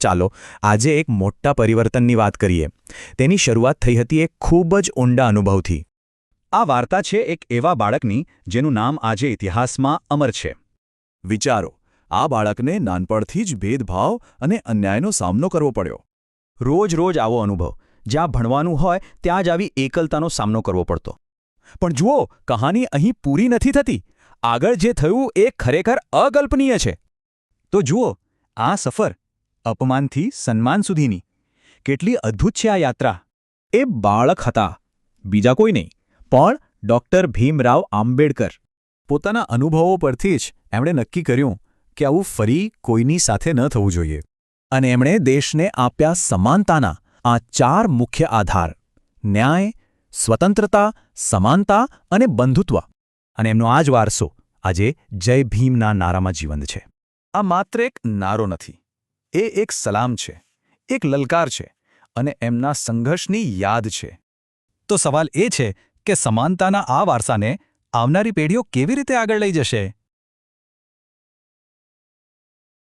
ચાલો આજે એક મોટા પરિવર્તનની વાત કરીએ. તેની શરૂઆત થઈ હતી એક ખૂબ જ ઊંડા અનુભવથી. આ વાર્તા છે એક એવા બાળકની જેનું નામ આજે ઇતિહાસમાં અમર છે. વિચારો, આ બાળકને નાનપણથી જ ભેદભાવ અને અન્યાયનો સામનો કરવો પડ્યો. રોજ આવો અનુભવ, જ્યાં ભણવાનું હોય ત્યાં જ આવી એકલતાનો સામનો કરવો પડતો. પણ જુઓ, કહાની અહીં પૂરી નથી થતી. આગળ જે થયું એ ખરેખર અકલ્પનીય છે. તો જુઓ, આ સફર અપમાનથી સન્માન સુધીની, કેટલી અદ્ભુત છે આ યાત્રા. એ બાળક હતા, બીજા કોઈ નહીં, પણ ડૉક્ટર ભીમરાવ આંબેડકર. પોતાના અનુભવો પરથી જ એમણે નક્કી કર્યું કે આવું ફરી કોઈની સાથે ન થવું જોઈએ. અને એમણે દેશને આપ્યા સમાનતાના આ 4 મુખ્ય આધાર: ન્યાય, સ્વતંત્રતા, સમાનતા અને બંધુત્વ. અને એમનો આ જ વારસો આજે જય ભીમના નારામાં જીવંત છે. આ માત્ર એક નારો નથી, એ એક સલામ છે, એક લલકાર છે અને એમના સંઘર્ષની યાદ છે. તો સવાલ એ છે કે સમાનતાના આ વારસાને આવનારી પેઢીઓ કેવી રીતે આગળ લઈ જશે?